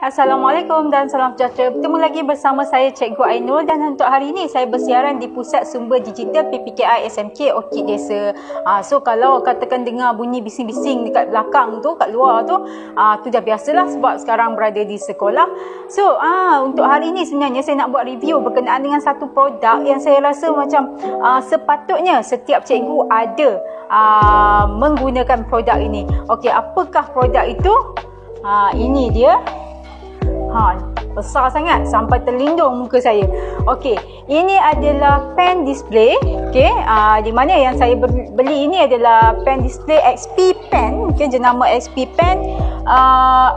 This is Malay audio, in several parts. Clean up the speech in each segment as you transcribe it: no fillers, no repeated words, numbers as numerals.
Assalamualaikum dan salam sejahtera. Bertemu lagi bersama saya Cikgu Ainul, dan untuk hari ini saya bersiaran di Pusat Sumber Digital PPKI SMK Orchid Desa. So kalau katakan dengar bunyi bising-bising dekat belakang tu, kat luar tu, tu dah biasalah sebab sekarang berada di sekolah. So untuk hari ini sebenarnya saya nak buat review berkenaan dengan satu produk yang saya rasa macam sepatutnya setiap cikgu ada menggunakan produk ini. Okey, apakah produk itu? Ini dia. Besar sangat sampai terlindung muka saya. Okey, ini adalah pen display. Okey, di mana yang saya beli ini adalah pen display XP Pen. Okey, jenama XP Pen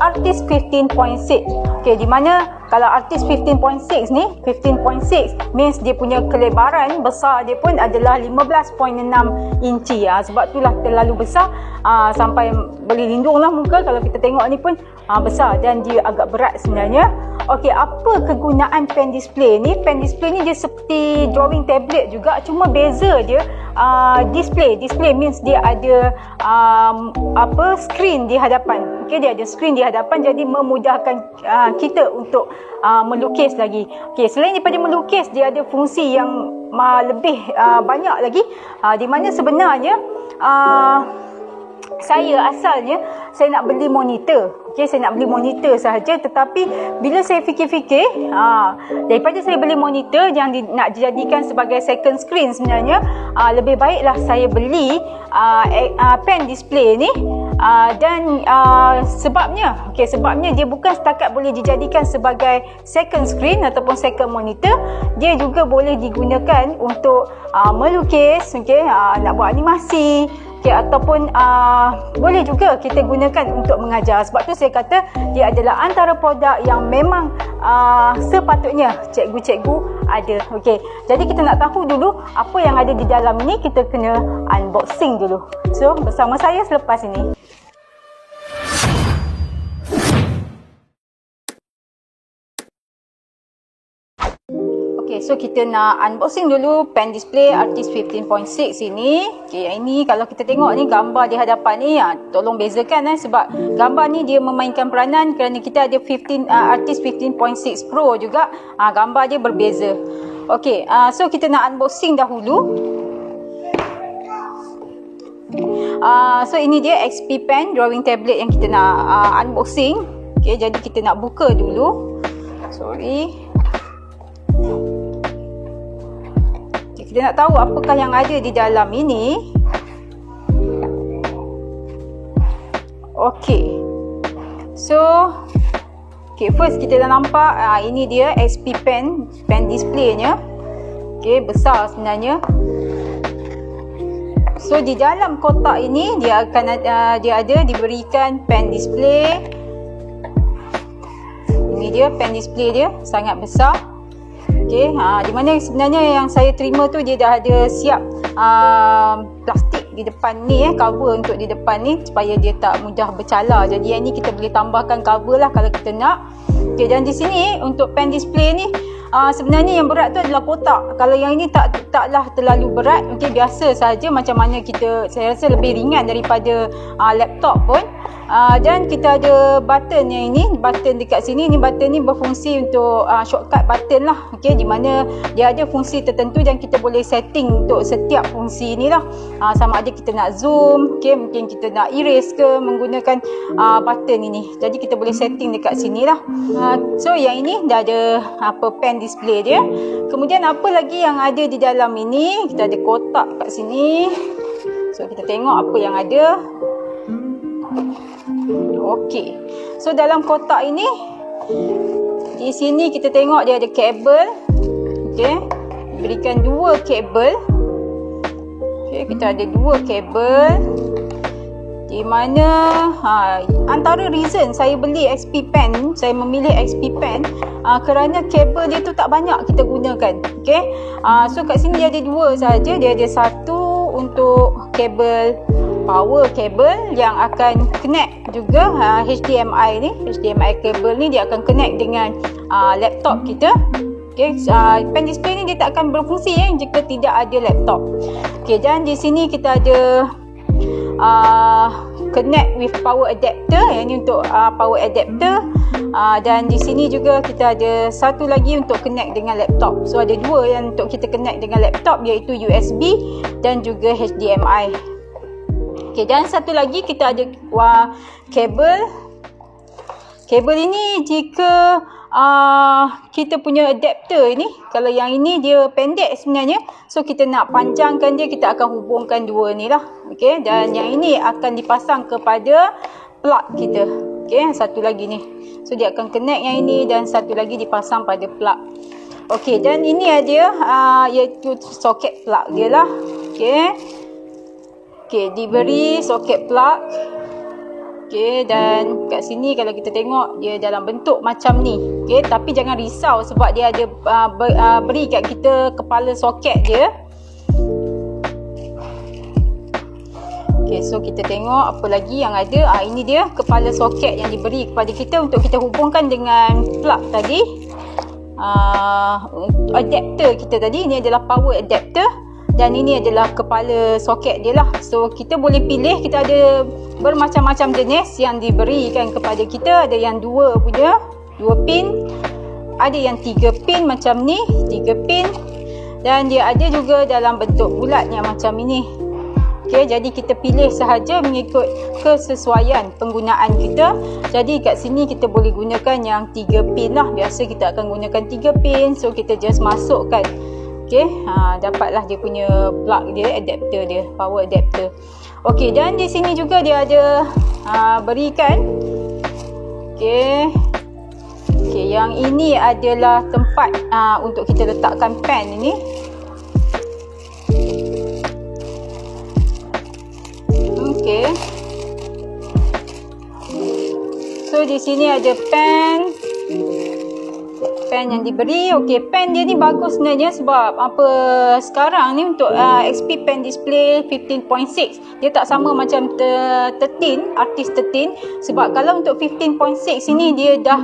Artist 15.6. Okey, di mana kalau Artist 15.6 ni, 15.6 means dia punya kelebaran besar dia pun adalah 15.6 inci. Sebab itulah terlalu besar, sampai boleh lindunglah muka. Kalau kita tengok ni pun besar dan dia agak berat sebenarnya. Okey, apa kegunaan pen display ni? Pen display ni dia seperti drawing tablet juga, cuma beza dia display means dia ada screen di hadapan. Okey, dia ada screen di hadapan, jadi memudahkan kita untuk melukis lagi. Okey, selain daripada melukis, dia ada fungsi yang lebih banyak lagi, di mana sebenarnya saya nak beli monitor. Okey, saya nak beli monitor sahaja, tetapi bila saya fikir-fikir, daripada saya beli monitor yang nak dijadikan sebagai second screen, sebenarnya lebih baiklah saya beli pen display ni. Dan sebabnya dia bukan setakat boleh dijadikan sebagai second screen ataupun second monitor, dia juga boleh digunakan untuk melukis, nak buat animasi, ataupun boleh juga kita gunakan untuk mengajar. Sebab tu saya kata dia adalah antara produk yang memang sepatutnya cikgu-cikgu ada. Okey, jadi kita nak tahu dulu apa yang ada di dalam ini. Kita kena unboxing dulu. So bersama saya selepas ini. Okay, so kita nak unboxing dulu pen display Artist 15.6 ini. Okay, ini kalau kita tengok ni gambar di hadapan ni, tolong bezakan sebab gambar ni dia memainkan peranan kerana kita ada Artist 15.6 Pro juga. Gambar dia berbeza. Okay, so kita nak unboxing dahulu. So ini dia XP Pen drawing tablet yang kita nak unboxing. Okay, jadi kita nak buka dulu. Sorry. Kita nak tahu apakah yang ada di dalam ini. Okey. So, first kita dah nampak ini dia XP Pen display-nya. Okey, besar sebenarnya. So di dalam kotak ini dia ada diberikan pen display. Ini dia pen display dia, sangat besar. Okey, di mana sebenarnya yang saya terima tu dia dah ada siap plastik di depan ni, cover untuk di depan ni supaya dia tak mudah bercalar. Jadi yang ni kita boleh tambahkan cover lah kalau kita nak. Okey, dan di sini untuk pen display ni sebenarnya yang berat tu adalah kotak. Kalau yang ini taklah terlalu berat. Okey, biasa saja, macam mana saya rasa lebih ringan daripada laptop pun. Dan kita ada button yang ini, button dekat sini. Ini button ni berfungsi untuk shortcut button lah. Okey, di mana dia ada fungsi tertentu dan kita boleh setting untuk setiap fungsi ni lah. Sama ada kita nak zoom, okey, mungkin kita nak erase ke menggunakan button ini. Jadi kita boleh setting dekat sini lah. So yang ini dah ada pen display dia. Kemudian apa lagi yang ada di dalam ini? Kita ada kotak kat sini. So kita tengok apa yang ada. Okey. So dalam kotak ini, di sini kita tengok dia ada kabel. Okey. Berikan 2 kabel. Okey, kita ada 2 kabel. Di mana antara reason saya beli XP Pen, saya memilih XP Pen kerana kabel dia tu tak banyak kita gunakan. Okey. So kat sini dia ada 2 saja. Dia ada satu untuk kabel power cable yang akan connect juga HDMI ni. HDMI cable ni dia akan connect dengan laptop kita. Okay, pen display ni dia tak akan berfungsi jika tidak ada laptop. Okay, dan di sini kita ada connect with power adapter. Yang ni untuk power adapter. Dan di sini juga kita ada satu lagi untuk connect dengan laptop. So ada dua yang untuk kita connect dengan laptop, iaitu USB dan juga HDMI. Okay, dan satu lagi kita ada kabel. Kabel ini jika kita punya adapter ini, kalau yang ini dia pendek sebenarnya, so kita nak panjangkan dia, kita akan hubungkan dua ni lah. Okay, dan yang ini akan dipasang kepada plug kita. Okay, satu lagi ni, so dia akan connect yang ini dan satu lagi dipasang pada plug. Okay, dan ini ada iaitu soket plug dia lah. Okay, okay, diberi soket plug. Okay, dan kat sini kalau kita tengok dia dalam bentuk macam ni. Okay, tapi jangan risau sebab dia ada beri kat kita kepala soket dia. Okay, so kita tengok apa lagi yang ada. Ini dia kepala soket yang diberi kepada kita untuk kita hubungkan dengan plug tadi. Adapter kita tadi, ini adalah power adapter. Dan ini adalah kepala soket dia lah. So kita boleh pilih, kita ada bermacam-macam jenis yang diberikan kepada kita. Ada yang dua pin, ada yang 3 pin macam ni, 3 pin, dan dia ada juga dalam bentuk bulat yang macam ini. Okay, jadi kita pilih sahaja mengikut kesesuaian penggunaan kita. Jadi kat sini kita boleh gunakan yang 3 pin lah. Biasa kita akan gunakan 3 pin. So kita just masukkan. Okay, dapatlah dia punya plug dia, adapter dia, power adapter. Okay, dan di sini juga dia ada berikan. Okay, yang ini adalah tempat untuk kita letakkan pen ini. Okay, so di sini ada pen yang diberi. Okey, pen dia ni bagus sebenarnya sebab apa, sekarang ni untuk XP Pen Display 15.6 dia tak sama macam 13, Artist 13. Sebab kalau untuk 15.6 ini dia dah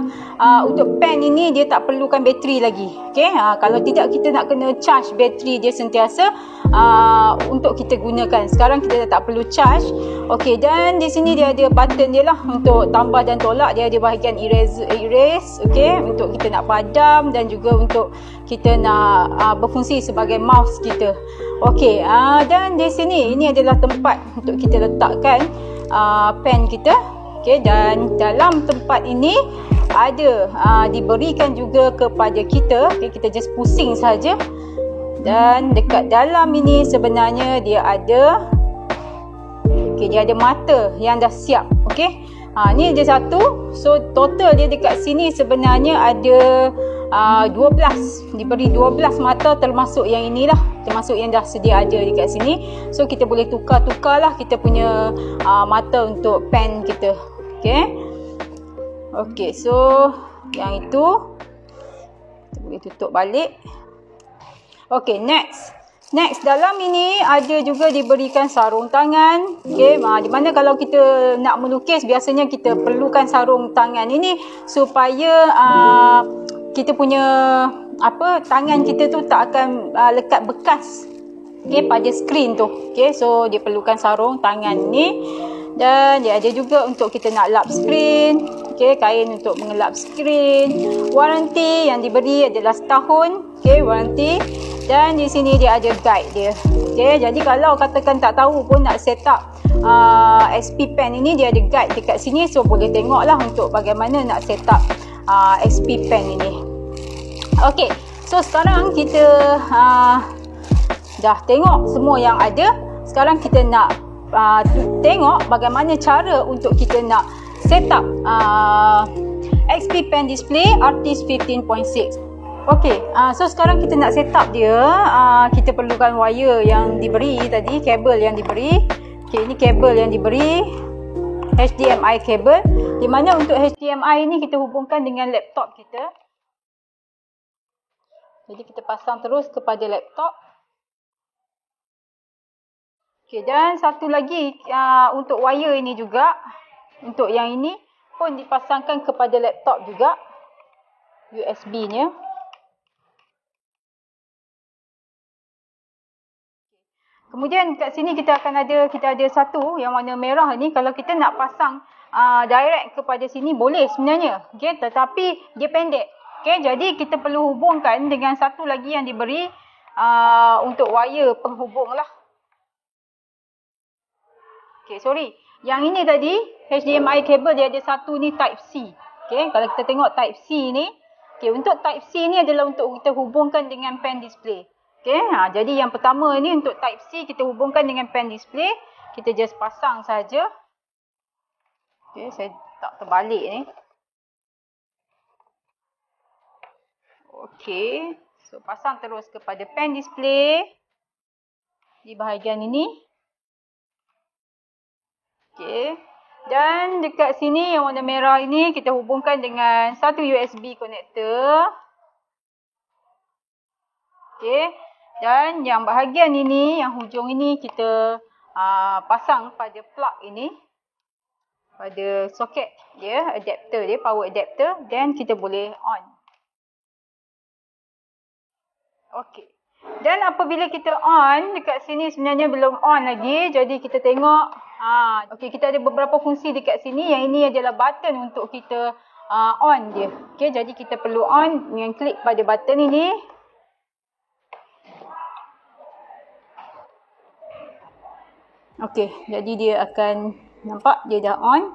untuk pen ini dia tak perlukan bateri lagi. Okey, kalau tidak kita nak kena charge bateri dia sentiasa untuk kita gunakan. Sekarang kita dah tak perlu charge. Okey, dan di sini dia ada button dia lah untuk tambah dan tolak. Dia ada bahagian erase, okey, untuk kita nak padam dan juga untuk kita nak berfungsi sebagai mouse kita. Okey, dan di sini ini adalah tempat untuk kita letakkan pen kita. Okey, dan dalam tempat ini ada diberikan juga kepada kita. Okey, kita just pusing saja. Dan dekat dalam ini sebenarnya dia ada dia ada mata yang dah siap. Okey, ni dia satu. So total dia dekat sini sebenarnya ada 12. Diberi 12 mata termasuk yang inilah, termasuk yang dah sedia ada dekat sini. So kita boleh tukar-tukar lah kita punya mata untuk pen kita. Okey, so yang itu kita boleh tutup balik. Okey, next dalam ini ada juga diberikan sarung tangan. Okey, di mana kalau kita nak melukis biasanya kita perlukan sarung tangan ini supaya kita punya tangan kita tu tak akan lekat bekas pada skrin tu. Okey, so dia perlukan sarung tangan ni. Dan dia ada juga untuk kita nak lap skrin. Okey, kain untuk mengelap skrin. Waranti yang diberi adalah setahun. Okey, waranti. Dan di sini dia ada guide dia. Okey, jadi kalau katakan tak tahu pun nak set up XP Pen ini, dia ada guide dekat sini. So boleh tengoklah untuk bagaimana nak set up XP Pen ini. Okey, so sekarang kita dah tengok semua yang ada. Sekarang kita nak tengok bagaimana cara untuk kita nak set up XP Pen Display Artist 15.6. Okey, so sekarang kita nak set up dia. Kita perlukan wire yang diberi tadi, kabel yang diberi. Okey, ini kabel yang diberi, HDMI kabel, di mana untuk HDMI ni kita hubungkan dengan laptop kita. Jadi kita pasang terus kepada laptop. Okey, dan satu lagi untuk wire ini juga, untuk yang ini pun dipasangkan kepada laptop juga, USB-nya. Kemudian kat sini kita ada satu yang warna merah ni. Kalau kita nak pasang direct kepada sini boleh sebenarnya. Okey, tetapi dia pendek. Okey, jadi kita perlu hubungkan dengan satu lagi yang diberi untuk wire penghubung lah. Okey, sorry. Yang ini tadi HDMI kabel dia ada satu ni type C. Okey, kalau kita tengok type C ni, okey, untuk type C ni adalah untuk kita hubungkan dengan pen display. Okey, jadi yang pertama ni untuk type C kita hubungkan dengan pen display. Kita just pasang saja. Okey, saya tak terbalik ni. Okey, so pasang terus kepada pen display di bahagian ini. Okey, dan dekat sini yang warna merah ini kita hubungkan dengan satu USB connector. Okey, dan yang bahagian ini, yang hujung ini kita pasang pada plug ini, pada soket dia, adapter dia, power adapter, dan kita boleh on. Okey. Dan apabila kita on, dekat sini sebenarnya belum on lagi. Jadi kita tengok, okey, kita ada beberapa fungsi dekat sini. Yang ini adalah button untuk kita on dia. Okey, jadi kita perlu on dengan klik pada button ini. Okey, jadi dia akan nampak dia dah on.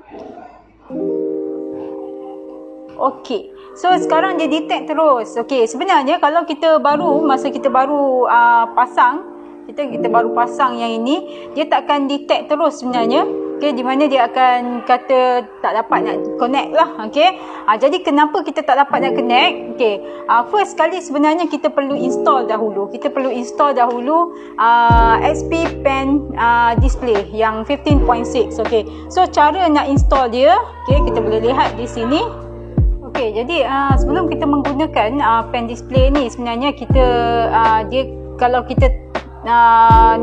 Okey. So sekarang dia detect terus. Okey, sebenarnya kalau kita baru pasang, kita baru pasang yang ini, dia takkan detect terus sebenarnya. Okey, di mana dia akan kata tak dapat nak connect lah. Okey. Jadi kenapa kita tak dapat nak connect? Okey. First sekali sebenarnya kita perlu install dahulu. XP Pen display yang 15.6. Okey. So cara nak install dia, okey, kita boleh lihat di sini. Okey, jadi sebelum kita menggunakan pen display ni, sebenarnya kita dia kalau kita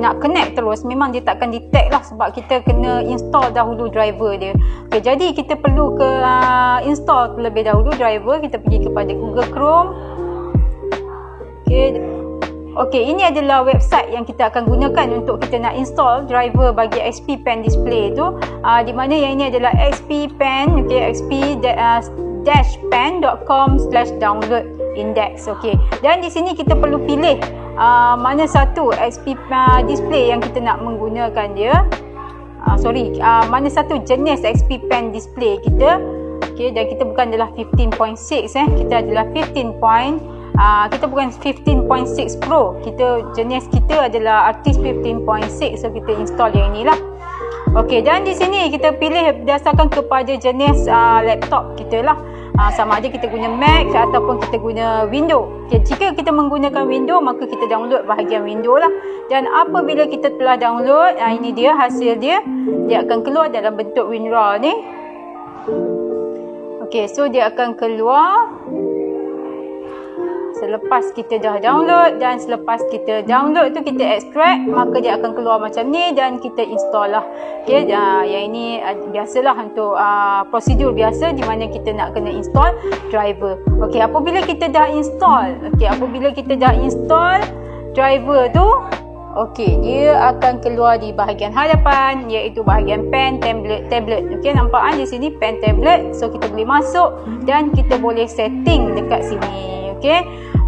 nak connect terus, memang dia takkan detect lah, sebab kita kena install dahulu driver dia. Okey, jadi kita perlu install terlebih dahulu driver. Kita pergi kepada Google Chrome. Okey, ini adalah website yang kita akan gunakan untuk kita nak install driver bagi XP Pen display tu. Di mana yang ini adalah XP Pen, okey, xp-pen.com/download index. Okey, dan di sini kita perlu pilih mana satu XP display yang kita nak menggunakan dia. Mana satu jenis XP Pen display kita. Okey, dan kita bukan adalah 15.6 kita adalah 15. Kita bukan 15.6 Pro. Jenis kita adalah Artis 15.6. So kita install yang inilah. Okey, dan di sini kita pilih berdasarkan kepada jenis laptop kita lah. Sama ada kita guna Mac ataupun kita guna Windows. Okay, jika kita menggunakan Windows, maka kita download bahagian Windows lah. Dan apabila kita telah download, ini dia hasil dia. Dia akan keluar dalam bentuk WinRAR ni. Okey, so dia akan keluar selepas kita dah download, dan selepas kita download tu kita extract, maka dia akan keluar macam ni dan kita install lah. Okey, yang ini biasalah untuk prosedur biasa di mana kita nak kena install driver. Okey, apabila kita dah install driver tu, okey, dia akan keluar di bahagian hadapan, iaitu bahagian pen tablet. Okey, nampak di sini pen tablet. So kita boleh masuk dan kita boleh setting dekat sini.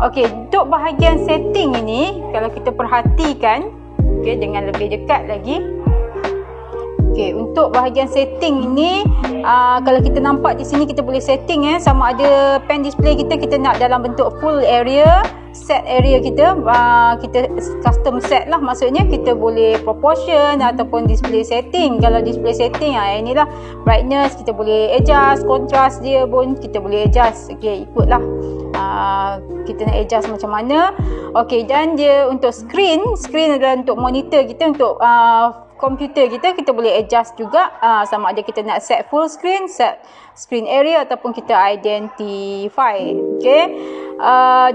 Okey, untuk bahagian setting ini, kalau kita perhatikan, okey, dengan lebih dekat lagi. Okey, untuk bahagian setting ini, kalau kita nampak di sini, kita boleh setting sama ada pen display kita nak dalam bentuk full area, set area kita custom set lah, maksudnya kita boleh proportion ataupun display setting. Kalau display setting, inilah brightness, kita boleh adjust, contrast dia pun kita boleh adjust. Okey, ikutlah kita nak adjust macam mana. Okey, dan dia untuk screen adalah untuk monitor kita, untuk komputer kita boleh adjust juga, sama ada kita nak set full screen, set screen area, ataupun kita identify. Okey,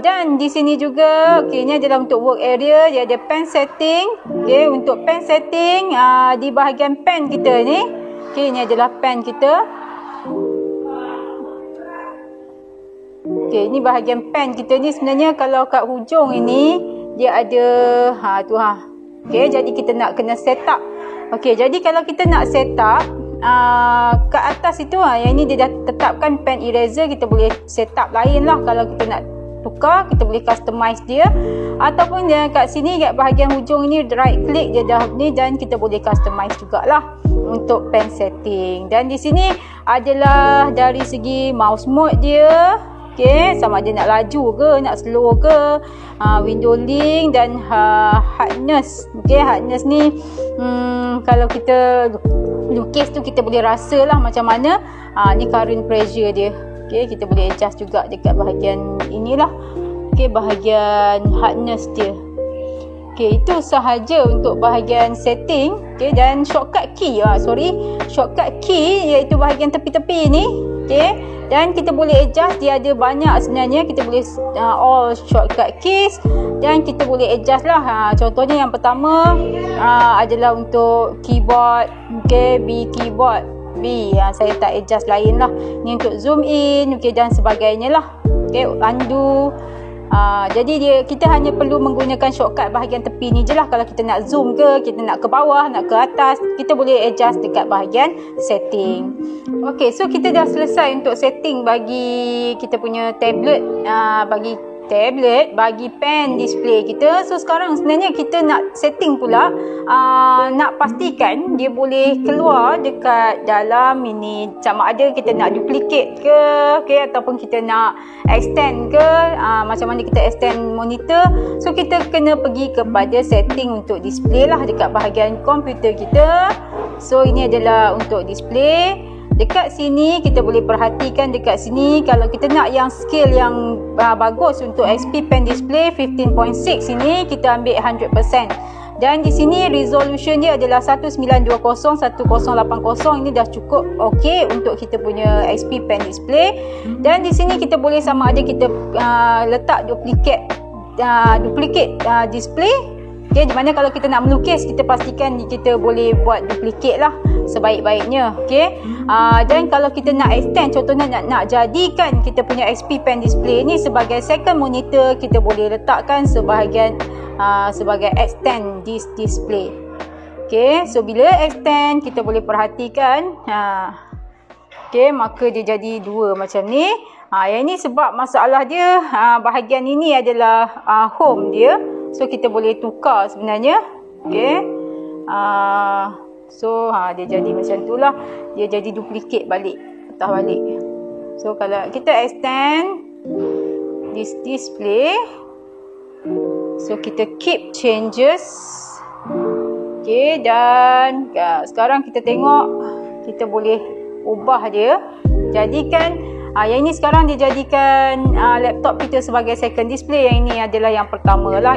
dan di sini juga, okey, ini adalah untuk work area. Dia ada pen setting. Okey, untuk pen setting, di bahagian pen kita ni, okey, ini adalah pen kita. Okey, ini bahagian pen kita ni. Sebenarnya kalau kat hujung ini dia ada Okey, jadi kita nak kena set up. Okey, jadi kalau kita nak set up kat atas itu, yang ini dia dah tetapkan pen eraser, kita boleh set up lain lah. Kalau kita nak tukar, kita boleh customize dia, ataupun dia kat sini kat bahagian hujung ni right click dia dah ni, dan kita boleh customize jugalah untuk pen setting. Dan di sini adalah dari segi mouse mode dia. Okey, sama ada nak laju ke, nak slow ke, window link dan hardness. Okey, hardness ni kalau kita lukis tu kita boleh rasa lah macam mana ni current pressure dia. Okey, kita boleh adjust juga dekat bahagian inilah. Okey, bahagian hardness dia. Okey, itu sahaja untuk bahagian setting. Okey, dan shortcut key, shortcut key iaitu bahagian tepi-tepi ni. Okey, dan kita boleh adjust, dia ada banyak sebenarnya. Kita boleh all shortcut keys, dan kita boleh adjust lah. Contohnya yang pertama adalah untuk keyboard. Okey, B keyboard B, saya tak adjust lain lah. Ni untuk zoom in, okey, dan sebagainya lah. Okey, undo. Jadi kita hanya perlu menggunakan shortcut bahagian tepi ni je lah. Kalau kita nak zoom ke, kita nak ke bawah, nak ke atas, kita boleh adjust dekat bahagian setting. Ok, so kita dah selesai untuk setting bagi kita punya tablet, bagi pen display kita. So sekarang sebenarnya kita nak setting pula, nak pastikan dia boleh keluar dekat dalam ini. Sama ada kita nak duplicate ke, okay, ataupun kita nak extend ke, macam mana kita extend monitor. So kita kena pergi kepada setting untuk display lah dekat bahagian komputer kita. So ini adalah untuk display. Dekat sini kita boleh perhatikan dekat sini, kalau kita nak yang scale yang bagus untuk XP Pen Display 15.6 ini, kita ambil 100%. Dan di sini resolution dia adalah 1920 1080. Ini dah cukup okey untuk kita punya XP Pen Display. Dan di sini kita boleh sama ada kita letak duplicate display. Okay, di mana kalau kita nak melukis, kita pastikan kita boleh buat duplicate lah sebaik-baiknya. Okay. Dan kalau kita nak extend, contohnya nak jadikan kita punya XP Pen Display ni sebagai second monitor, kita boleh letakkan sebahagian sebagai extend this display. Okay, so bila extend, kita boleh perhatikan, okay, maka dia jadi dua macam ni. Yang ini sebab masalah dia, bahagian ini adalah home dia. So kita boleh tukar sebenarnya. Okay. So dia jadi macam tu lah. Dia jadi duplicate balik, patah balik. So kalau kita extend this display, so kita keep changes. Okay, dan sekarang kita tengok, kita boleh ubah dia. Jadikan yang ini sekarang dia jadikan laptop kita sebagai second display. Yang ini adalah yang pertama lah,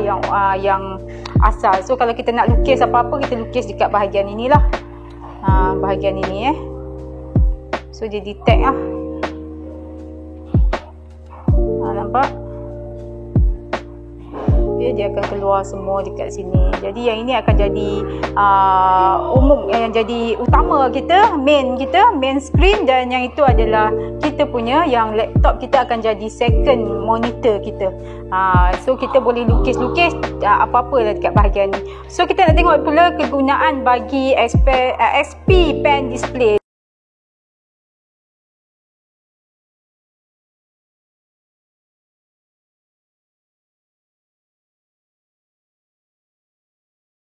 yang asal. So kalau kita nak lukis apa-apa, kita lukis dekat bahagian inilah, bahagian ini So dia detect lah. Nampak? Okay, dia akan keluar semua dekat sini. Jadi yang ini akan jadi umum, yang jadi utama kita, main screen. Dan yang itu adalah kita punya, yang laptop kita akan jadi second monitor kita. So kita boleh lukis-lukis apa-apa lah dekat bahagian ni. So kita nak tengok pula kegunaan bagi XP Pen Display.